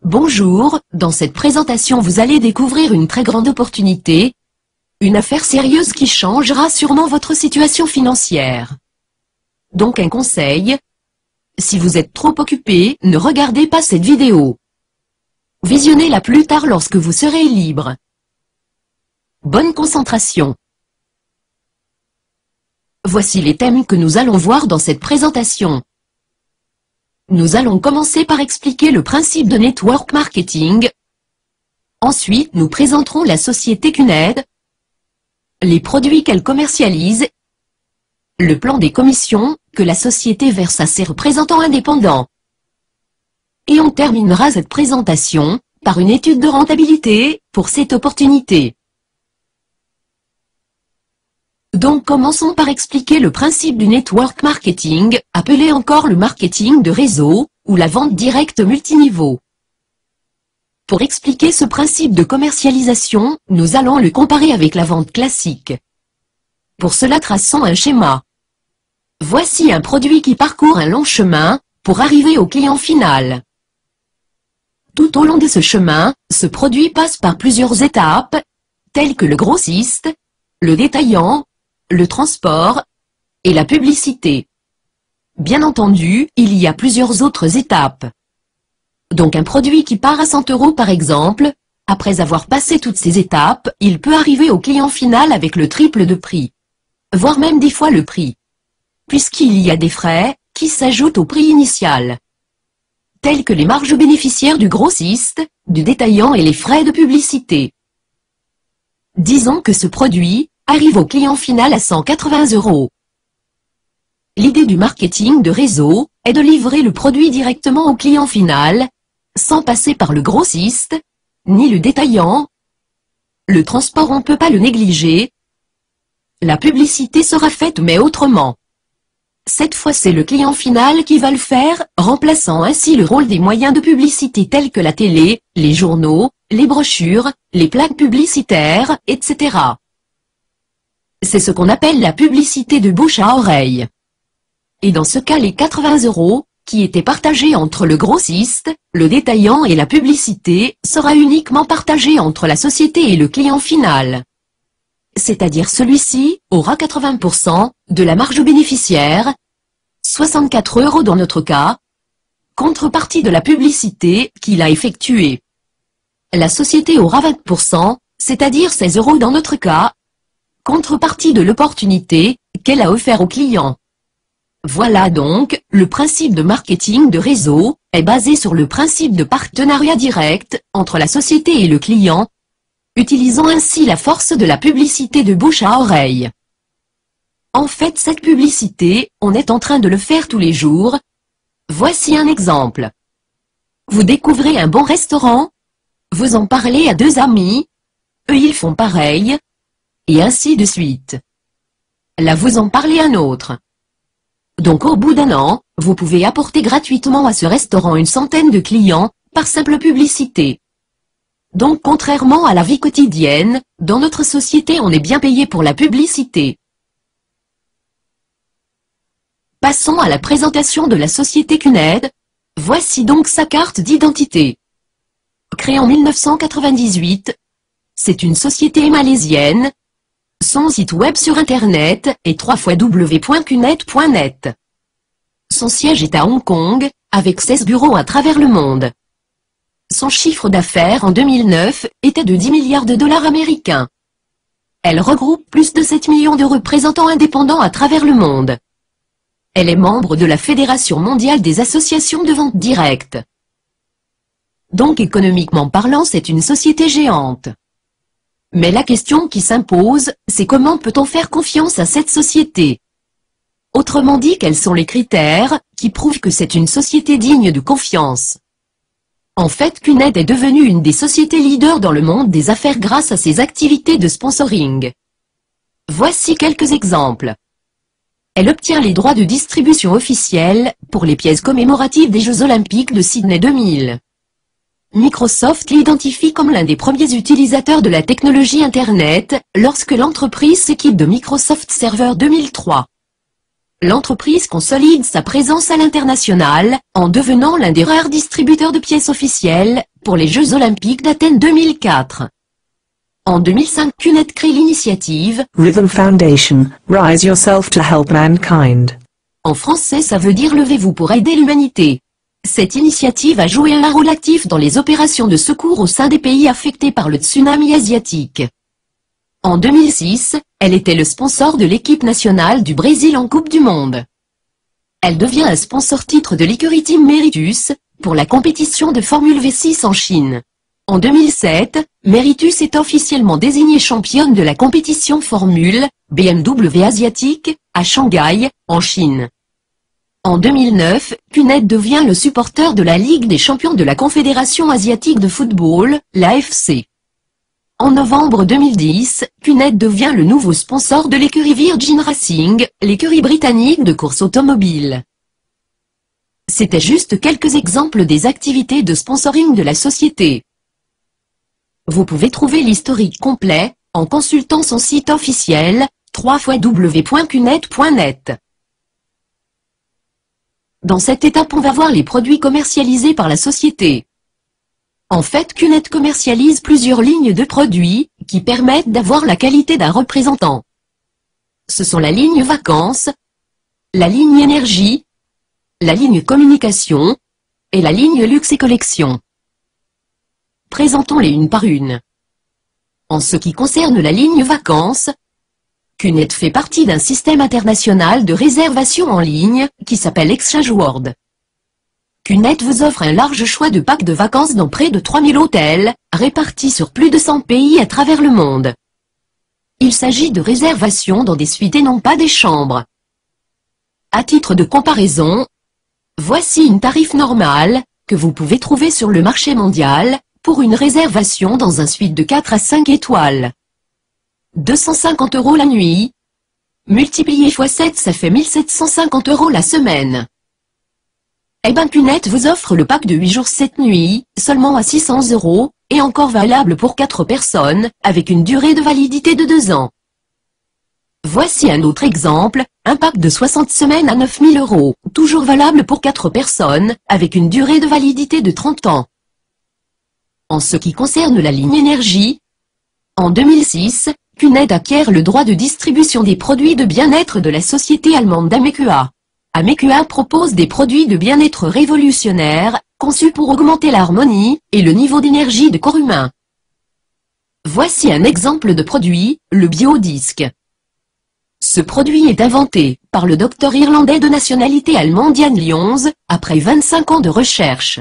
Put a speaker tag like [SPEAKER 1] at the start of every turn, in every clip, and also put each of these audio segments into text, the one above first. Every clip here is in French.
[SPEAKER 1] Bonjour, dans cette présentation vous allez découvrir une très grande opportunité, une affaire sérieuse qui changera sûrement votre situation financière. Donc un conseil, si vous êtes trop occupé, ne regardez pas cette vidéo. Visionnez-la plus tard lorsque vous serez libre. Bonne concentration. Voici les thèmes que nous allons voir dans cette présentation. Nous allons commencer par expliquer le principe de network marketing. Ensuite, nous présenterons la société CUNED, les produits qu'elle commercialise, le plan des commissions que la société verse à ses représentants indépendants. Et on terminera cette présentation par une étude de rentabilité pour cette opportunité. Donc commençons par expliquer le principe du network marketing, appelé encore le marketing de réseau, ou la vente directe multiniveau. Pour expliquer ce principe de commercialisation, nous allons le comparer avec la vente classique. Pour cela traçons un schéma. Voici un produit qui parcourt un long chemin, pour arriver au client final. Tout au long de ce chemin, ce produit passe par plusieurs étapes, telles que le grossiste, le détaillant, le transport et la publicité. Bien entendu, il y a plusieurs autres étapes. Donc un produit qui part à 100 € par exemple, après avoir passé toutes ces étapes, il peut arriver au client final avec le triple de prix. Voire même des fois le prix. Puisqu'il y a des frais qui s'ajoutent au prix initial. Tels que les marges bénéficiaires du grossiste, du détaillant et les frais de publicité. Disons que ce produit arrive au client final à 180 €. L'idée du marketing de réseau est de livrer le produit directement au client final, sans passer par le grossiste, ni le détaillant. Le transport on ne peut pas le négliger. La publicité sera faite mais autrement. Cette fois c'est le client final qui va le faire, remplaçant ainsi le rôle des moyens de publicité tels que la télé, les journaux, les brochures, les plaques publicitaires, etc. C'est ce qu'on appelle la publicité de bouche à oreille. Et dans ce cas les 80 €, qui étaient partagés entre le grossiste, le détaillant et la publicité, sera uniquement partagé entre la société et le client final. C'est-à-dire celui-ci aura 80% de la marge bénéficiaire, 64 € dans notre cas, contrepartie de la publicité qu'il a effectuée. La société aura 20%, c'est-à-dire 16 € dans notre cas, contrepartie de l'opportunité qu'elle a offert au client. Voilà donc, le principe de marketing de réseau est basé sur le principe de partenariat direct entre la société et le client, utilisant ainsi la force de la publicité de bouche à oreille. En fait cette publicité, on est en train de le faire tous les jours. Voici un exemple. Vous découvrez un bon restaurant, vous en parlez à deux amis, eux ils font pareil, et ainsi de suite. Là vous en parlez à un autre. Donc au bout d'un an, vous pouvez apporter gratuitement à ce restaurant une centaine de clients, par simple publicité. Donc contrairement à la vie quotidienne, dans notre société on est bien payé pour la publicité. Passons à la présentation de la société CUNED. Voici donc sa carte d'identité. Créée en 1998, c'est une société malaisienne. Son site web sur internet est www.cuned.net. Son siège est à Hong Kong, avec 16 bureaux à travers le monde. Son chiffre d'affaires en 2009 était de 10 milliards de dollars américains. Elle regroupe plus de 7 millions de représentants indépendants à travers le monde. Elle est membre de la Fédération mondiale des associations de vente directe. Donc économiquement parlant c'est une société géante. Mais la question qui s'impose, c'est comment peut-on faire confiance à cette société? Autrement dit, quels sont les critères qui prouvent que c'est une société digne de confiance? En fait, CUNED est devenue une des sociétés leaders dans le monde des affaires grâce à ses activités de sponsoring. Voici quelques exemples. Elle obtient les droits de distribution officiels pour les pièces commémoratives des Jeux Olympiques de Sydney 2000. Microsoft l'identifie comme l'un des premiers utilisateurs de la technologie Internet, lorsque l'entreprise s'équipe de Microsoft Server 2003. l'entreprise consolide sa présence à l'international, en devenant l'un des rares distributeurs de pièces officielles, pour les Jeux Olympiques d'Athènes 2004. En 2005, CUNET crée l'initiative
[SPEAKER 2] Rhythm Foundation, Rise Yourself to Help Mankind.
[SPEAKER 1] En français, ça veut dire levez-vous pour aider l'humanité. Cette initiative a joué un rôle actif dans les opérations de secours au sein des pays affectés par le tsunami asiatique. En 2006, elle était le sponsor de l'équipe nationale du Brésil en Coupe du Monde. Elle devient un sponsor titre de l'écurie Team Meritus, pour la compétition de Formule V6 en Chine. En 2007, Meritus est officiellement désignée championne de la compétition Formule BMW asiatique, à Shanghai, en Chine. En 2009, CUNET devient le supporter de la Ligue des champions de la Confédération asiatique de football, l'AFC. En novembre 2010, CUNET devient le nouveau sponsor de l'écurie Virgin Racing, l'écurie britannique de course automobile. C'était juste quelques exemples des activités de sponsoring de la société. Vous pouvez trouver l'historique complet, en consultant son site officiel, www.cunet.net. Dans cette étape, on va voir les produits commercialisés par la société. En fait, CUNET commercialise plusieurs lignes de produits, qui permettent d'avoir la qualité d'un représentant. Ce sont la ligne vacances, la ligne énergie, la ligne communication, et la ligne luxe et collection. Présentons-les une par une. En ce qui concerne la ligne vacances, CUNET fait partie d'un système international de réservation en ligne, qui s'appelle Exchange World. CUNET vous offre un large choix de packs de vacances dans près de 3000 hôtels, répartis sur plus de 100 pays à travers le monde. Il s'agit de réservations dans des suites et non pas des chambres. À titre de comparaison, voici une tarif normale, que vous pouvez trouver sur le marché mondial, pour une réservation dans un suite de 4 à 5 étoiles. 250 € la nuit. Multiplié x 7, ça fait 1750 € la semaine. Eh ben CUNET vous offre le pack de 8 jours 7 nuits, seulement à 600 €, et encore valable pour 4 personnes, avec une durée de validité de 2 ans. Voici un autre exemple, un pack de 60 semaines à 9000 €, toujours valable pour 4 personnes, avec une durée de validité de 30 ans. En ce qui concerne la ligne énergie, en 2006, CUNET acquiert le droit de distribution des produits de bien-être de la société allemande Amekua. Amekua propose des produits de bien-être révolutionnaires, conçus pour augmenter l'harmonie et le niveau d'énergie de corps humain. Voici un exemple de produit, le Biodisc. Ce produit est inventé par le docteur irlandais de nationalité allemande Jan Lyons, après 25 ans de recherche.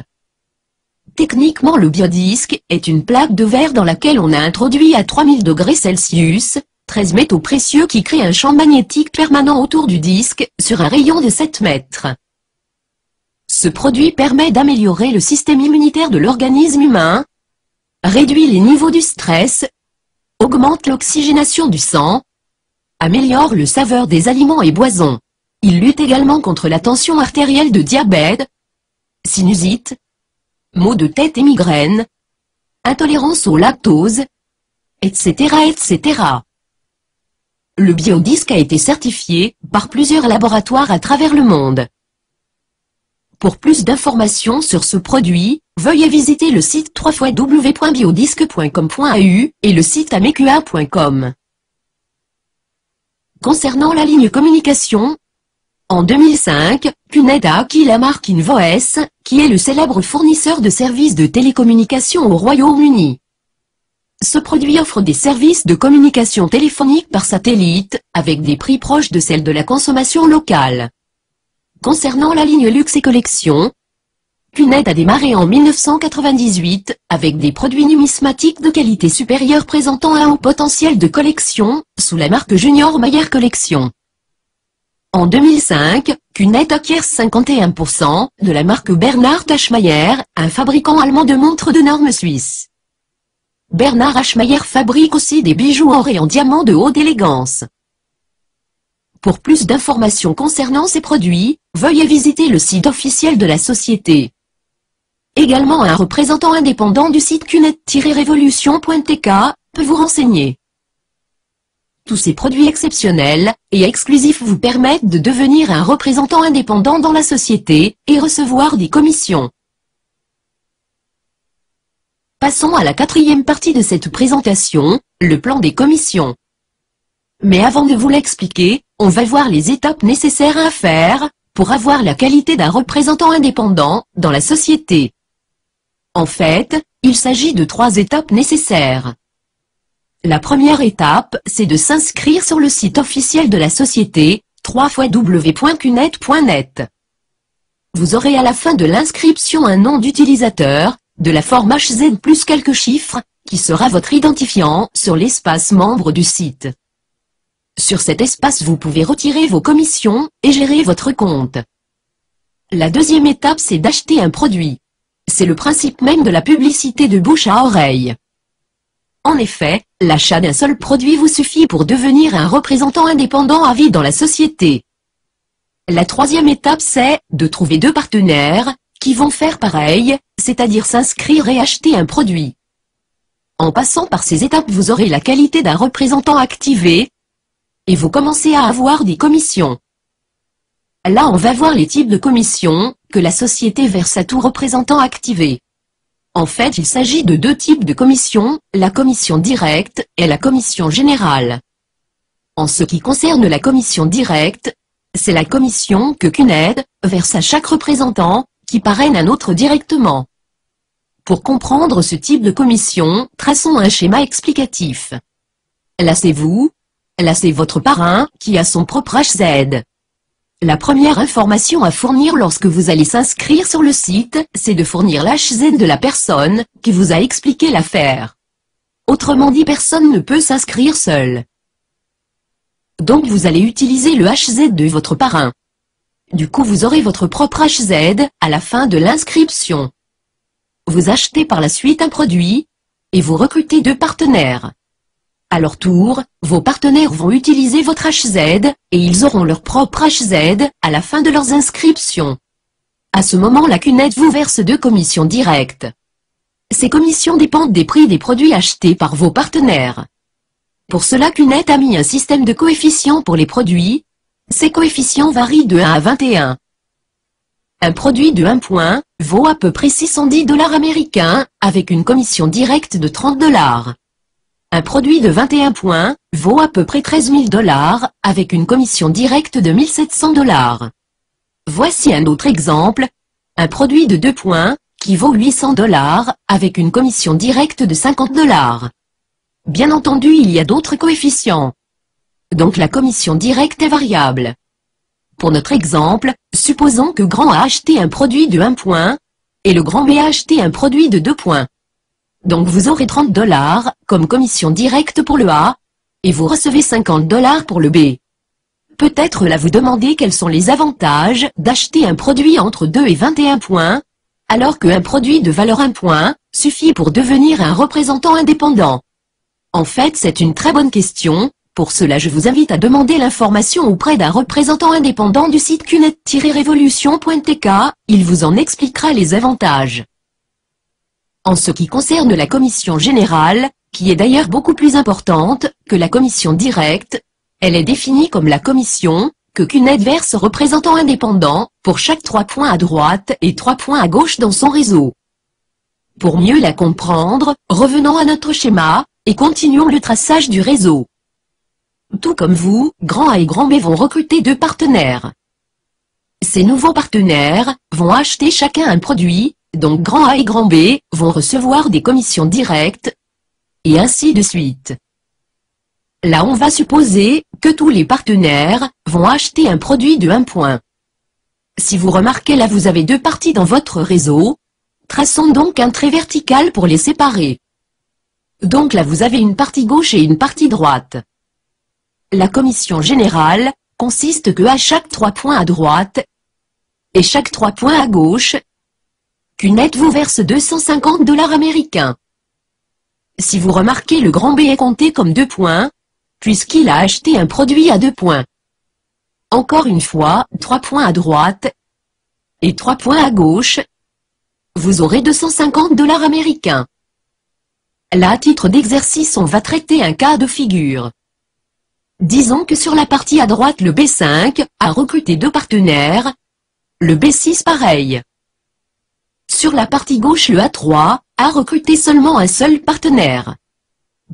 [SPEAKER 1] Techniquement, le biodisque est une plaque de verre dans laquelle on a introduit à 3000 degrés Celsius, 13 métaux précieux qui créent un champ magnétique permanent autour du disque, sur un rayon de 7 mètres. Ce produit permet d'améliorer le système immunitaire de l'organisme humain, réduit les niveaux du stress, augmente l'oxygénation du sang, améliore le saveur des aliments et boissons. Il lutte également contre la tension artérielle de diabète, sinusite, maux de tête et migraines, intolérance au lactose, etc. etc. Le biodisque a été certifié par plusieurs laboratoires à travers le monde. Pour plus d'informations sur ce produit, veuillez visiter le site www.biodisque.com.au et le site amekua.com. Concernant la ligne communication, en 2005, CUNET a acquis la marque InVoice, qui est le célèbre fournisseur de services de télécommunication au Royaume-Uni. Ce produit offre des services de communication téléphonique par satellite, avec des prix proches de celles de la consommation locale. Concernant la ligne luxe et collection, CUNET a démarré en 1998, avec des produits numismatiques de qualité supérieure présentant un haut potentiel de collection, sous la marque Junior Mayer Collection. En 2005, CUNET acquiert 51% de la marque Bernard Hachmeyer, un fabricant allemand de montres de normes suisse. Bernard Hachmeyer fabrique aussi des bijoux or et en diamant de haute élégance. Pour plus d'informations concernant ces produits, veuillez visiter le site officiel de la société. Également, un représentant indépendant du site cunet-revolution.tk peut vous renseigner. Tous ces produits exceptionnels et exclusifs vous permettent de devenir un représentant indépendant dans la société et recevoir des commissions. Passons à la quatrième partie de cette présentation, le plan des commissions. Mais avant de vous l'expliquer, on va voir les étapes nécessaires à faire pour avoir la qualité d'un représentant indépendant dans la société. En fait, il s'agit de 3 étapes nécessaires. La première étape, c'est de s'inscrire sur le site officiel de la société, www.cunet.net. Vous aurez à la fin de l'inscription un nom d'utilisateur, de la forme HZ plus quelques chiffres, qui sera votre identifiant sur l'espace membre du site. Sur cet espace vous pouvez retirer vos commissions et gérer votre compte. La deuxième étape c'est d'acheter un produit. C'est le principe même de la publicité de bouche à oreille. En effet, l'achat d'un seul produit vous suffit pour devenir un représentant indépendant à vie dans la société. La troisième étape c'est de trouver 2 partenaires qui vont faire pareil, c'est-à-dire s'inscrire et acheter un produit. En passant par ces étapes vous aurez la qualité d'un représentant activé et vous commencez à avoir des commissions. Là on va voir les types de commissions que la société verse à tout représentant activé. En fait il s'agit de 2 types de commissions, la commission directe et la commission générale. En ce qui concerne la commission directe, c'est la commission que CUNED verse à chaque représentant qui parraine un autre directement. Pour comprendre ce type de commission, traçons un schéma explicatif. Là c'est vous, là c'est votre parrain qui a son propre HZ. La première information à fournir lorsque vous allez s'inscrire sur le site, c'est de fournir l'HZ de la personne qui vous a expliqué l'affaire. Autrement dit, personne ne peut s'inscrire seul. Donc vous allez utiliser le HZ de votre parrain. Du coup vous aurez votre propre HZ à la fin de l'inscription. Vous achetez par la suite un produit, et vous recrutez 2 partenaires. À leur tour, vos partenaires vont utiliser votre HZ, et ils auront leur propre HZ à la fin de leurs inscriptions. À ce moment la CUNED vous verse 2 commissions directes. Ces commissions dépendent des prix des produits achetés par vos partenaires. Pour cela CUNED a mis un système de coefficients pour les produits. Ces coefficients varient de 1 à 21. Un produit de 1 point vaut à peu près $610 américains, avec une commission directe de $30. Un produit de 21 points vaut à peu près $13 000, avec une commission directe de $1700. Voici un autre exemple, un produit de 2 points, qui vaut $800, avec une commission directe de $50. Bien entendu il y a d'autres coefficients. Donc la commission directe est variable. Pour notre exemple, supposons que Grand A acheté un produit de 1 point, et le Grand B a acheté un produit de 2 points. Donc vous aurez $30 comme commission directe pour le A, et vous recevez $50 pour le B. Peut-être là vous demandez quels sont les avantages d'acheter un produit entre 2 et 21 points, alors qu'un produit de valeur 1 point suffit pour devenir un représentant indépendant. En fait c'est une très bonne question. Pour cela je vous invite à demander l'information auprès d'un représentant indépendant du site cunet-revolution.tk, il vous en expliquera les avantages. En ce qui concerne la commission générale, qui est d'ailleurs beaucoup plus importante que la commission directe, elle est définie comme la commission que CUNED verse aux représentants indépendants pour chaque 3 points à droite et 3 points à gauche dans son réseau. Pour mieux la comprendre, revenons à notre schéma et continuons le traçage du réseau. Tout comme vous, Grand A et Grand B vont recruter 2 partenaires. Ces nouveaux partenaires vont acheter chacun un produit, donc Grand A et Grand B vont recevoir des commissions directes, et ainsi de suite. Là on va supposer que tous les partenaires vont acheter un produit de 1 point. Si vous remarquez là vous avez 2 parties dans votre réseau, traçons donc un trait vertical pour les séparer. Donc là vous avez une partie gauche et une partie droite. La commission générale consiste que à chaque 3 points à droite et chaque 3 points à gauche, CUNED vous verse $250 américains. Si vous remarquez le Grand B est compté comme 2 points, puisqu'il a acheté un produit à 2 points. Encore une fois, 3 points à droite et 3 points à gauche, vous aurez $250 américains. Là à titre d'exercice on va traiter un cas de figure. Disons que sur la partie à droite le B5 a recruté 2 partenaires, le B6 pareil. Sur la partie gauche le A3 a recruté seulement un seul partenaire.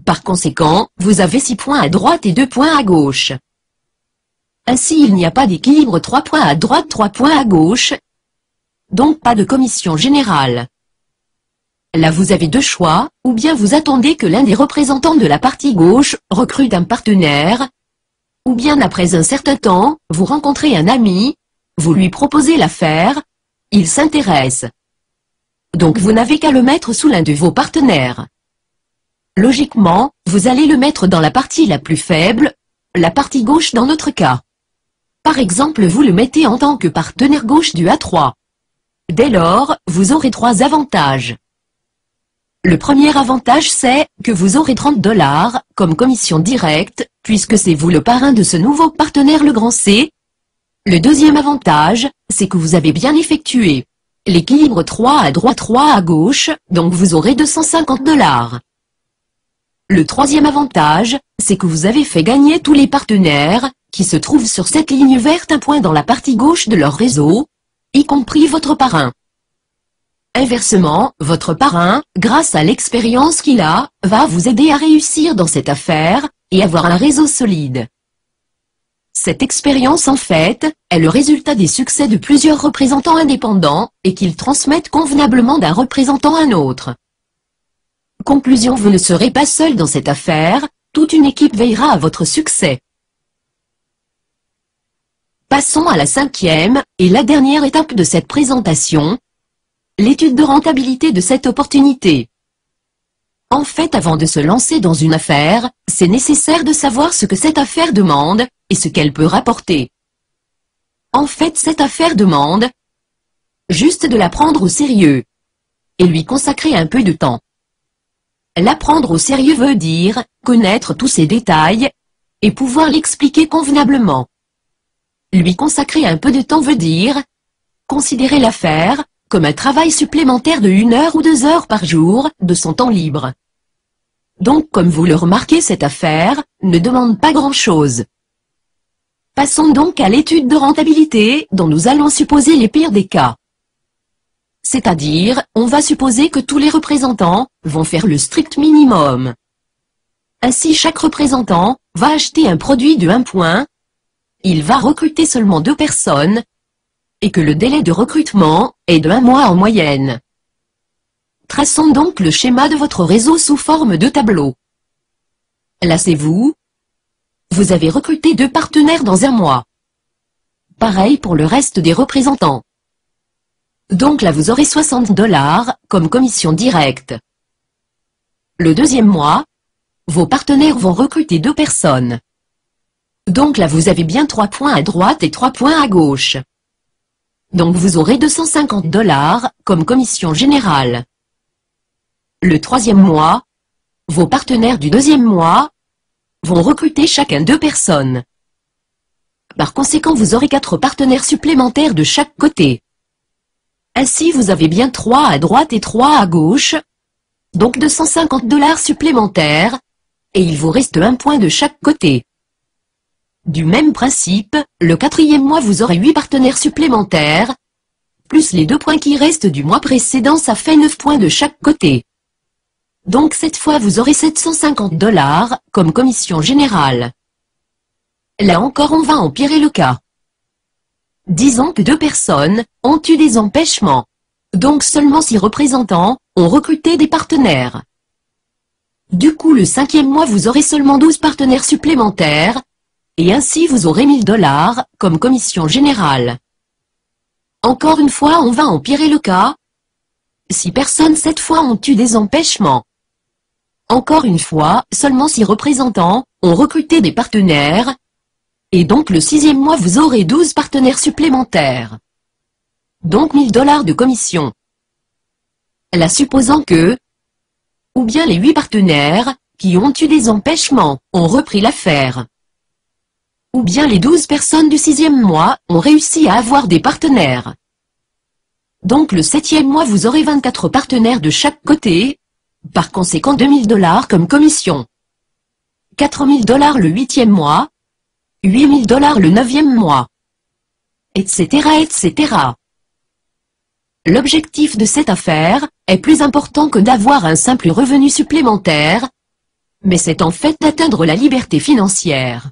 [SPEAKER 1] Par conséquent, vous avez 6 points à droite et 2 points à gauche. Ainsi il n'y a pas d'équilibre 3 points à droite 3 points à gauche. Donc pas de commission générale. Là vous avez 2 choix, ou bien vous attendez que l'un des représentants de la partie gauche recrute un partenaire, ou bien après un certain temps, vous rencontrez un ami, vous lui proposez l'affaire, il s'intéresse. Donc vous n'avez qu'à le mettre sous l'un de vos partenaires. Logiquement, vous allez le mettre dans la partie la plus faible, la partie gauche dans notre cas. Par exemple vous le mettez en tant que partenaire gauche du A3. Dès lors, vous aurez 3 avantages. Le premier avantage c'est que vous aurez 30 $ comme commission directe, puisque c'est vous le parrain de ce nouveau partenaire le grand C. Le deuxième avantage, c'est que vous avez bien effectué l'équilibre 3 à droite 3 à gauche, donc vous aurez 250 $. Le troisième avantage, c'est que vous avez fait gagner tous les partenaires, qui se trouvent sur cette ligne verte un point dans la partie gauche de leur réseau, y compris votre parrain. Inversement, votre parrain, grâce à l'expérience qu'il a, va vous aider à réussir dans cette affaire, et avoir un réseau solide. Cette expérience en fait, est le résultat des succès de plusieurs représentants indépendants, et qu'ils transmettent convenablement d'un représentant à un autre. Conclusion: vous ne serez pas seul dans cette affaire, toute une équipe veillera à votre succès. Passons à la 5e, et la dernière étape de cette présentation, l'étude de rentabilité de cette opportunité. En fait, avant de se lancer dans une affaire, c'est nécessaire de savoir ce que cette affaire demande, et ce qu'elle peut rapporter. En fait, cette affaire demande juste de la prendre au sérieux, et lui consacrer un peu de temps. La prendre au sérieux veut dire connaître tous ses détails, et pouvoir l'expliquer convenablement. Lui consacrer un peu de temps veut dire considérer l'affaire comme un travail supplémentaire de 1 heure ou 2 heures par jour, de son temps libre. Donc comme vous le remarquez, cette affaire ne demande pas grand-chose. Passons donc à l'étude de rentabilité, dont nous allons supposer les pires des cas. C'est-à-dire, on va supposer que tous les représentants vont faire le strict minimum. Ainsi chaque représentant va acheter un produit de 1 point, il va recruter seulement 2 personnes, et que le délai de recrutement est de 1 mois en moyenne. Traçons donc le schéma de votre réseau sous forme de tableau. Là c'est vous. Vous avez recruté 2 partenaires dans 1 mois. Pareil pour le reste des représentants. Donc là vous aurez 60 $ comme commission directe. Le deuxième mois, vos partenaires vont recruter 2 personnes. Donc là vous avez bien 3 points à droite et 3 points à gauche. Donc vous aurez 250 $ comme commission générale. Le troisième mois, vos partenaires du deuxième mois vont recruter chacun 2 personnes. Par conséquent vous aurez 4 partenaires supplémentaires de chaque côté. Ainsi vous avez bien 3 à droite et 3 à gauche, donc 250 $ supplémentaires, et il vous reste 1 point de chaque côté. Du même principe, le 4e mois vous aurez 8 partenaires supplémentaires, plus les 2 points qui restent du mois précédent, ça fait 9 points de chaque côté. Donc cette fois vous aurez 750 $ comme commission générale. Là encore on va empirer le cas. Disons que 2 personnes ont eu des empêchements. Donc seulement 6 représentants ont recruté des partenaires. Du coup le 5e mois vous aurez seulement 12 partenaires supplémentaires, et ainsi vous aurez 1000 $ comme commission générale. Encore une fois on va empirer le cas. 6 personnes cette fois ont eu des empêchements. Encore une fois, seulement 6 représentants ont recruté des partenaires, et donc le 6e mois vous aurez 12 partenaires supplémentaires. Donc 1000 $ de commission. Là supposant que, ou bien les 8 partenaires, qui ont eu des empêchements, ont repris l'affaire. Ou bien les 12 personnes du 6e mois ont réussi à avoir des partenaires. Donc le 7e mois vous aurez 24 partenaires de chaque côté, par conséquent 2000 $ comme commission. 4000 $ le 8e mois, 8000 $ le 9e mois, etc. etc. L'objectif de cette affaire est plus important que d'avoir un simple revenu supplémentaire, mais c'est en fait d'atteindre la liberté financière.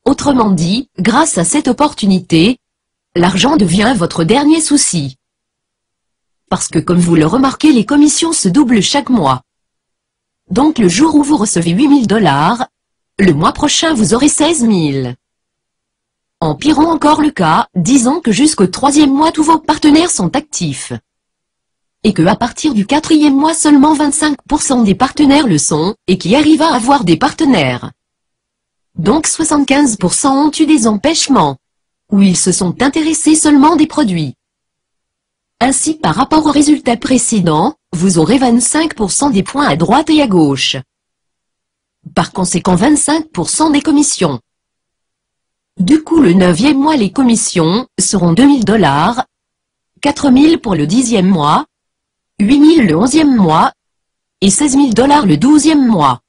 [SPEAKER 1] Autrement dit, grâce à cette opportunité, l'argent devient votre dernier souci. Parce que comme vous le remarquez, les commissions se doublent chaque mois. Donc le jour où vous recevez 8 000 $, le mois prochain vous aurez 16 000. Empirons encore le cas, disons que jusqu'au 3e mois tous vos partenaires sont actifs. Et que à partir du 4e mois seulement 25% des partenaires le sont, et qui arrivent à avoir des partenaires. Donc 75% ont eu des empêchements. Ou ils se sont intéressés seulement des produits. Ainsi par rapport aux résultats précédents, vous aurez 25% des points à droite et à gauche. Par conséquent 25% des commissions. Du coup le 9e mois les commissions seront 2 000 $, 4 000 pour le 10e mois, 8 000 le 11e mois, et 16 000 $ le 12e mois.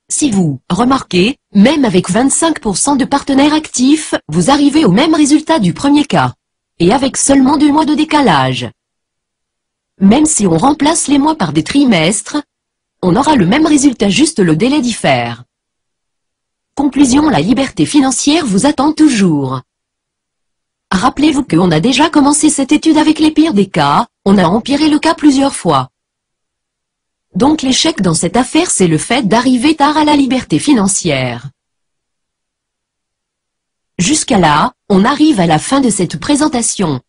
[SPEAKER 1] Si vous remarquez, même avec 25% de partenaires actifs, vous arrivez au même résultat du premier cas. Et avec seulement 2 mois de décalage. Même si on remplace les mois par des trimestres, on aura le même résultat, juste le délai diffère. Conclusion: la liberté financière vous attend toujours. Rappelez-vous qu'on a déjà commencé cette étude avec les pires des cas, on a empiré le cas plusieurs fois. Donc l'échec dans cette affaire, c'est le fait d'arriver tard à la liberté financière. Jusqu'à là, on arrive à la fin de cette présentation.